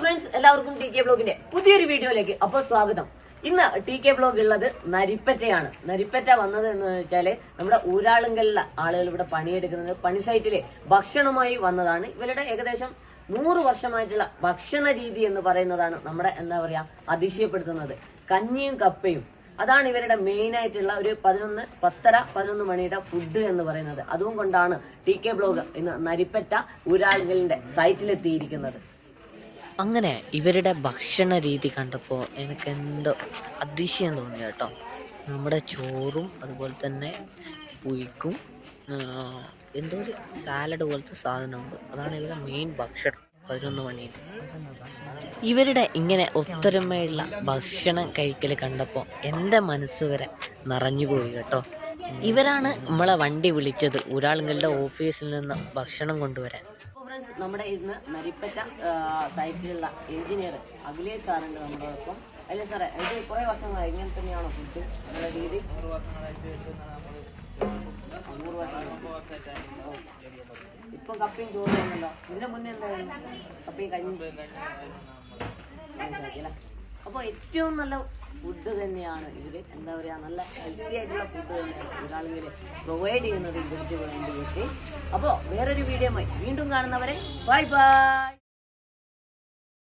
Friends, എല്ലാവർക്കും T K ബ്ലോഗിന്റെ പുതിയൊരു വീഡിയോയിലേക്ക് അപ്പോൾ സ്വാഗതം. ഇന്ന് ടി കെ ബ്ലോഗ് ഉള്ളത് നരിപ്പറ്റയാണ്. നരിപ്പറ്റ വന്നത് എന്ന് വെച്ചാല് നമ്മുടെ ഊരാളുങ്കലിലെ ആളുകൾ ഇവിടെ പണിയെടുക്കുന്നത് പണി സൈറ്റിലെ ഭക്ഷണമായി വന്നതാണ്. ഇവരുടെ ഏകദേശം 100 വർഷമായിട്ടുള്ള ഭക്ഷണ രീതി എന്ന് പറയുന്നതാണ് നമ്മുടെ എന്താ പറയാ അതിശയപ്പെടുത്തുന്നത്. കഞ്ഞിയും കപ്പയും അതാണ് ഇവരുടെ മെയിൻ ആയിട്ടുള്ള ഒരു 11 മണിയുടെ ഫുഡ് എന്ന് പറയുന്നത്. അതും കൊണ്ടാണ് ടി കെ ബ്ലോഗ് ഇന്ന് നരിപ്പറ്റ ഊരാളുങ്കലിന്റെ സൈറ്റിലെത്തിയിരിക്കുന്നത്. അങ്ങനെ ഇവരുടെ ഭക്ഷണ രീതി കണ്ടപ്പോൾ എനിക്ക് എന്തോ അതിശയം തോന്നി കേട്ടോ. നമ്മുടെ ചോറും അതുപോലെ തന്നെ പുയ്ക്കും എന്തോ ഒരു സാലഡ് പോലത്തെ സാധനമുണ്ട്. അതാണ് ഇവരുടെ മെയിൻ ഭക്ഷണം 11 മണിയിൽ. ഇവരുടെ ഇങ്ങനെ ഒത്തൊരുമയുള്ള ഭക്ഷണം കഴിക്കൽ കണ്ടപ്പോൾ എൻ്റെ മനസ്സ് വരെ നിറഞ്ഞുപോയി കേട്ടോ. ഇവരാണ് നമ്മളെ വണ്ടി വിളിച്ചത് ഊരാളുങ്കലിൻ്റെ ഓഫീസിൽ നിന്ന് ഭക്ഷണം കൊണ്ടുവരാൻ. നമ്മുടെ ഇന്ന് നരിപ്പറ്റ സൈറ്റിലുള്ള എഞ്ചിനീയർ അഖിലേഷ് സാറുണ്ട് നമ്മുടെ ഒപ്പം. അഖിലേഷ് സാറേ, ഇത് കുറേ വർഷങ്ങളായി ഇങ്ങനെ തന്നെയാണോ ഫുഡ് നമ്മുടെ രീതി? 100 വർഷം. ഇപ്പം കപ്പയും ചോറും ഉണ്ടല്ലോ. ഇതിന്റെ മുന്നേ എന്തായിരുന്നു? കപ്പയും കഞ്ഞി. അപ്പോൾ ഏറ്റവും നല്ല ഫുഡ് തന്നെയാണ് ഇവര് എന്താ പറയുക, നല്ല ഹെൽത്തി ആയിട്ടുള്ള ഫുഡ് തന്നെയാണ് ഒരാളെങ്കിൽ പ്രൊവൈഡ് ചെയ്യുന്നത് ഇവർക്ക് വേണ്ടിയിട്ട്. അപ്പോൾ വേറൊരു വീഡിയോയുമായി വീണ്ടും കാണുന്നവരെ ബൈ ബൈ.